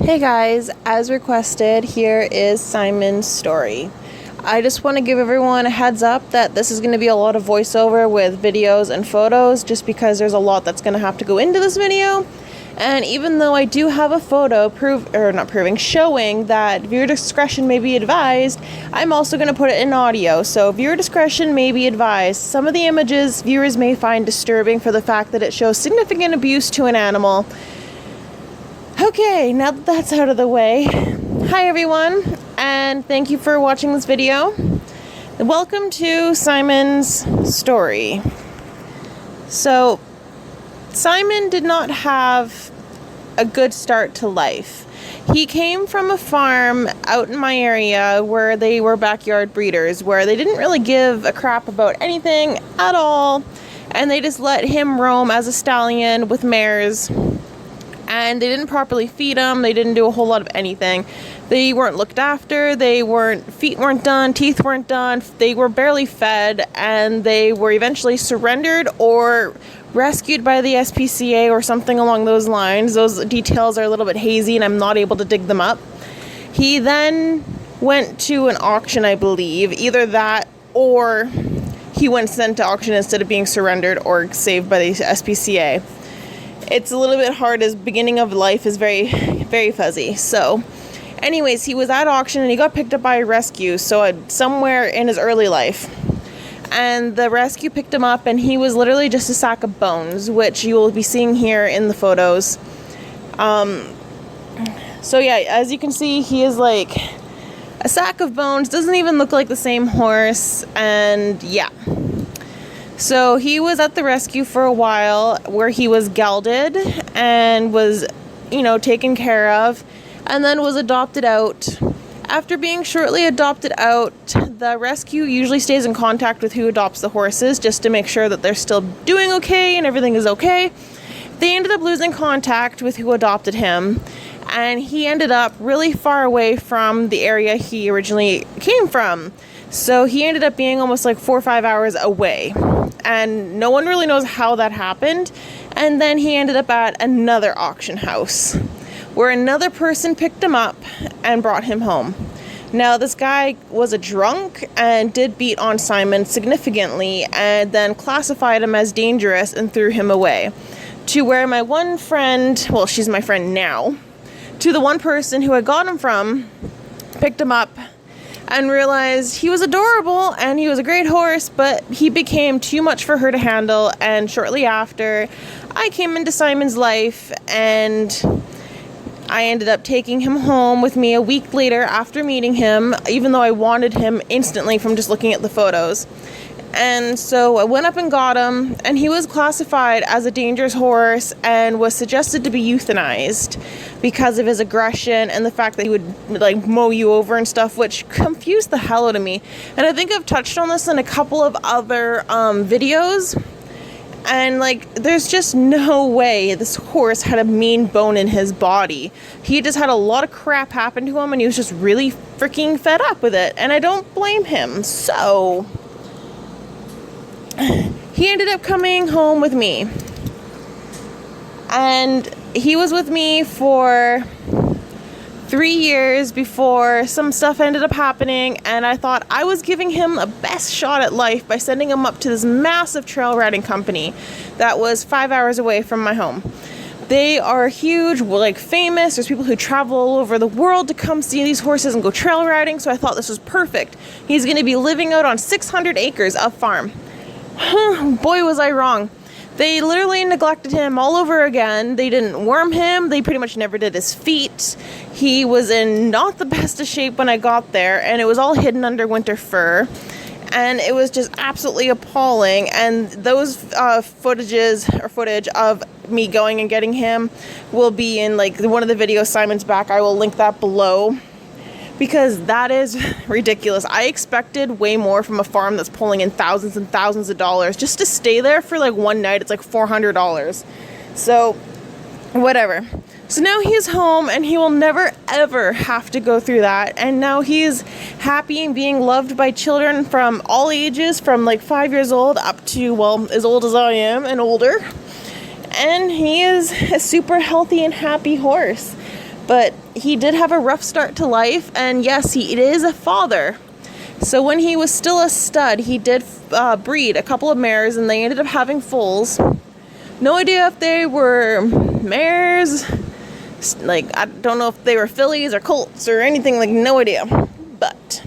Hey guys, as requested, here is Simon's story. I just want to give everyone a heads up that this is going to be a lot of voiceover with videos and photos just because there's a lot that's going to have to go into this video. And even though I do have a photo showing that viewer discretion may be advised, I'm also going to put it in audio. So viewer discretion may be advised. Some of the images viewers may find disturbing for the fact that it shows significant abuse to an animal. Okay, now that that's out of the way, hi everyone, and thank you for watching this video. Welcome to Simon's story. So, Simon did not have a good start to life. He came from a farm out in my area where they were backyard breeders, where they didn't really give a crap about anything at all, and they just let him roam as a stallion with mares. And they didn't properly feed them. They didn't do a whole lot of anything. They weren't looked after. Feet weren't done. Teeth weren't done. They were barely fed, and they were eventually surrendered or rescued by the SPCA or something along those lines. Those details are a little bit hazy, and I'm not able to dig them up. He then went to an auction, I believe. Either that or he went sent to auction instead of being surrendered or saved by the SPCA. It's a little bit hard as beginning of life is very, very fuzzy. So anyways, he was at auction and he got picked up by a rescue. So somewhere in his early life. And the rescue picked him up and he was literally just a sack of bones, which you will be seeing here in the photos. So yeah, as you can see, he is like a sack of bones. Doesn't even look like the same horse. And yeah. So he was at the rescue for a while where he was gelded and was, taken care of, and then was adopted out. After being shortly adopted out, the rescue usually stays in contact with who adopts the horses just to make sure that they're still doing okay and everything is okay. They ended up losing contact with who adopted him, and he ended up really far away from the area he originally came from. So he ended up being almost like 4 or 5 hours away. And no one really knows how that happened. And then he ended up at another auction house where another person picked him up and brought him home. Now, this guy was a drunk and did beat on Simon significantly and then classified him as dangerous and threw him away. To where my one friend, well, she's my friend now, to the one person who I got him from, picked him up and realized he was adorable and he was a great horse, but he became too much for her to handle. And shortly after, I came into Simon's life and I ended up taking him home with me a week later after meeting him, even though I wanted him instantly from just looking at the photos. And so I went up and got him, and he was classified as a dangerous horse and was suggested to be euthanized because of his aggression and the fact that he would mow you over and stuff, which confused the hell out of me. And I think I've touched on this in a couple of other videos. And there's just no way this horse had a mean bone in his body. He just had a lot of crap happen to him and he was just really freaking fed up with it. And I don't blame him. So he ended up coming home with me. And he was with me for 3 years before some stuff ended up happening, and I thought I was giving him a best shot at life by sending him up to this massive trail riding company that was 5 hours away from my home. They are huge, famous. There's people who travel all over the world to come see these horses and go trail riding, so I thought this was perfect. He's going to be living out on 600 acres of farm. Boy, was I wrong. They literally neglected him all over again. They didn't worm him. They pretty much never did his feet. He was in not the best of shape when I got there, and it was all hidden under winter fur. And it was just absolutely appalling. And those footage of me going and getting him will be in one of the videos Simon's back. I will link that below. Because that is ridiculous. I expected way more from a farm that's pulling in thousands and thousands of dollars. Just to stay there for one night, it's $400. So, whatever. So now he's home and he will never ever have to go through that. And now he's happy and being loved by children from all ages, from 5 years old up to, as old as I am and older. And he is a super healthy and happy horse. But he did have a rough start to life, and yes, he is a father. So when he was still a stud, he did breed a couple of mares, and they ended up having foals. No idea if they were mares, like I don't know if they were fillies or colts or anything, like no idea. But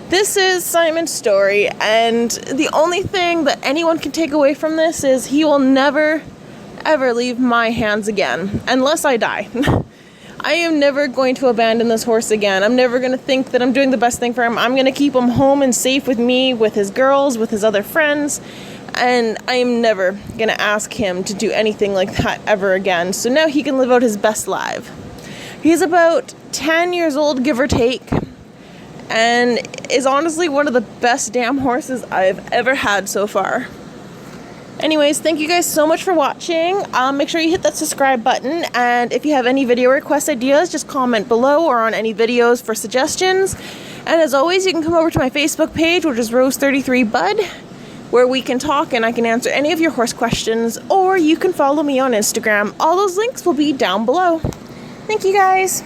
this is Simon's story, and the only thing that anyone can take away from this is he will never, ever leave my hands again, unless I die. I am never going to abandon this horse again. I'm never going to think that I'm doing the best thing for him. I'm going to keep him home and safe with me, with his girls, with his other friends, and I am never going to ask him to do anything like that ever again. So now he can live out his best life. He's about 10 years old, give or take, and is honestly one of the best damn horses I've ever had so far. Anyways, thank you guys so much for watching. Make sure you hit that subscribe button, and if you have any video request ideas, just comment below or on any videos for suggestions. And as always, you can come over to my Facebook page, which is Rose33Bud, where we can talk and I can answer any of your horse questions, or you can follow me on Instagram. All those links will be down below. Thank you guys.